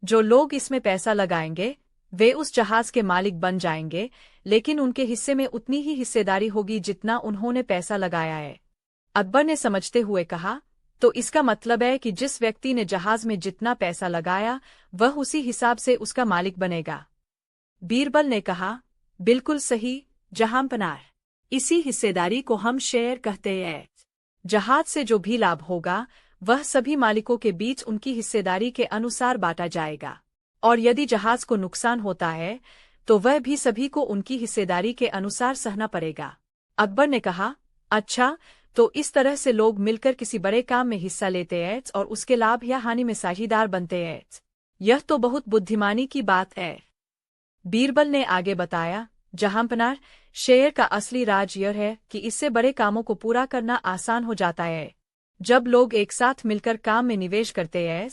जो लोग इसमें पैसा लगाएंगे वे उस जहाज के मालिक बन जाएंगे, लेकिन उनके हिस्से में उतनी ही हिस्सेदारी होगी जितना उन्होंने पैसा लगाया है। अकबर ने समझते हुए कहा, तो इसका मतलब है कि जिस व्यक्ति ने जहाज में जितना पैसा लगाया वह उसी हिसाब से उसका मालिक बनेगा। बीरबल ने कहा, बिल्कुल सही, जहांपनाह। इसी हिस्सेदारी को हम शेयर कहते हैं। जहाज से जो भी लाभ होगा वह सभी मालिकों के बीच उनकी हिस्सेदारी के अनुसार बांटा जाएगा, और यदि जहाज को नुकसान होता है तो वह भी सभी को उनकी हिस्सेदारी के अनुसार सहना पड़ेगा। अकबर ने कहा, अच्छा, तो इस तरह से लोग मिलकर किसी बड़े काम में हिस्सा लेते हैं और उसके लाभ या हानि में साझीदार बनते हैं। यह तो बहुत बुद्धिमानी की बात है। बीरबल ने आगे बताया, जहांपनाह, शेर का असली राज यह है कि इससे बड़े कामों को पूरा करना आसान हो जाता है। जब लोग एक साथ मिलकर काम में निवेश करते हैं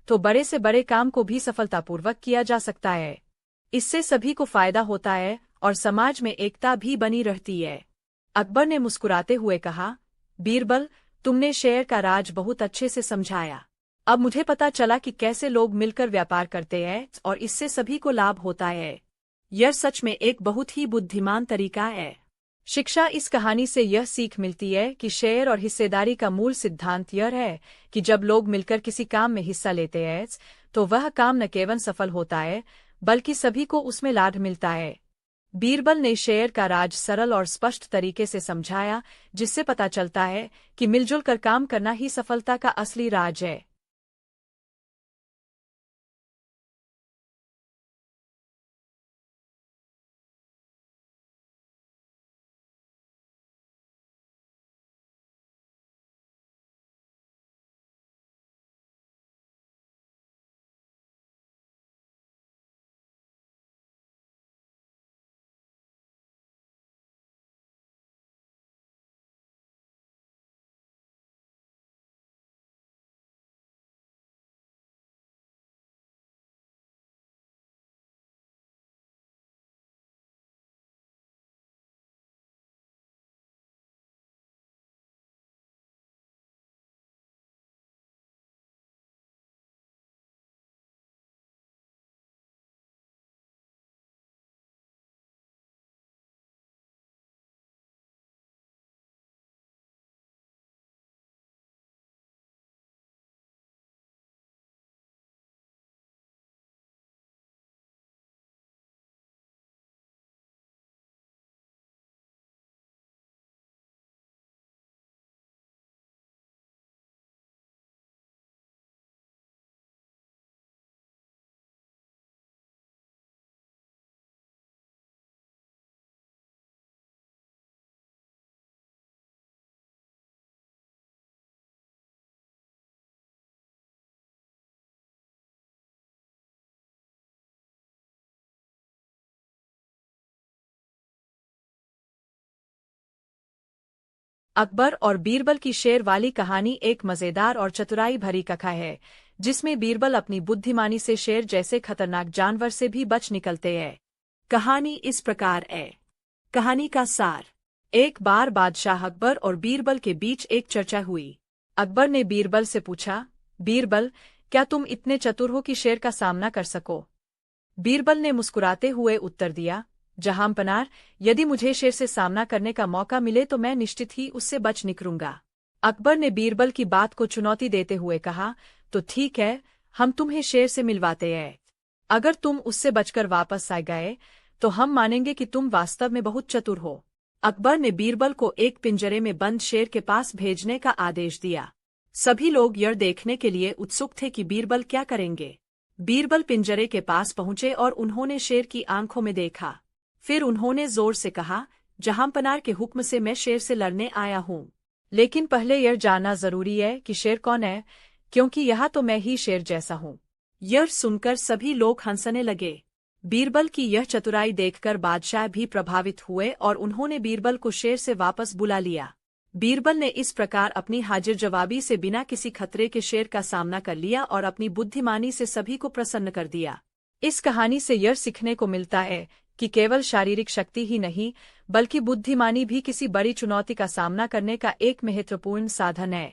तो बड़े से बड़े काम को भी सफलतापूर्वक किया जा सकता है। इससे सभी को फायदा होता है और समाज में एकता भी बनी रहती है। अकबर ने मुस्कुराते हुए कहा, बीरबल, तुमने शेर का राज बहुत अच्छे से समझाया। अब मुझे पता चला कि कैसे लोग मिलकर व्यापार करते हैं और इससे सभी को लाभ होता है। यह सच में एक बहुत ही बुद्धिमान तरीका है। शिक्षा, इस कहानी से यह सीख मिलती है कि शेयर और हिस्सेदारी का मूल सिद्धांत यह है कि जब लोग मिलकर किसी काम में हिस्सा लेते हैं तो वह काम न केवल सफल होता है बल्कि सभी को उसमें लाभ मिलता है। बीरबल ने शेर का राज सरल और स्पष्ट तरीके से समझाया, जिससे पता चलता है कि मिलजुल कर काम करना ही सफलता का असली राज है। अकबर और बीरबल की शेर वाली कहानी एक मजेदार और चतुराई भरी कथा है, जिसमें बीरबल अपनी बुद्धिमानी से शेर जैसे खतरनाक जानवर से भी बच निकलते हैं। कहानी इस प्रकार है। कहानी का सार। एक बार बादशाह अकबर और बीरबल के बीच एक चर्चा हुई। अकबर ने बीरबल से पूछा, बीरबल, क्या तुम इतने चतुर हो कि शेर का सामना कर सको? बीरबल ने मुस्कुराते हुए उत्तर दिया, जहांपनार, यदि मुझे शेर से सामना करने का मौका मिले तो मैं निश्चित ही उससे बच निकलूंगा। अकबर ने बीरबल की बात को चुनौती देते हुए कहा, तो ठीक है, हम तुम्हें शेर से मिलवाते हैं। अगर तुम उससे बचकर वापस आ गए तो हम मानेंगे कि तुम वास्तव में बहुत चतुर हो। अकबर ने बीरबल को एक पिंजरे में बंद शेर के पास भेजने का आदेश दिया। सभी लोग यह देखने के लिए उत्सुक थे कि बीरबल क्या करेंगे। बीरबल पिंजरे के पास पहुंचे और उन्होंने शेर की आंखों में देखा। फिर उन्होंने जोर से कहा, जहांपनार के हुक्म से मैं शेर से लड़ने आया हूँ। लेकिन पहले यह जानना जरूरी है कि शेर कौन है, क्योंकि यहाँ तो मैं ही शेर जैसा हूँ। यह सुनकर सभी लोग हंसने लगे। बीरबल की यह चतुराई देखकर बादशाह भी प्रभावित हुए और उन्होंने बीरबल को शेर से वापस बुला लिया। बीरबल ने इस प्रकार अपनी हाजिर जवाबी से बिना किसी खतरे के शेर का सामना कर लिया और अपनी बुद्धिमानी से सभी को प्रसन्न कर दिया। इस कहानी से यह सीखने को मिलता है कि केवल शारीरिक शक्ति ही नहीं, बल्कि बुद्धिमानी भी किसी बड़ी चुनौती का सामना करने का एक महत्वपूर्ण साधन है।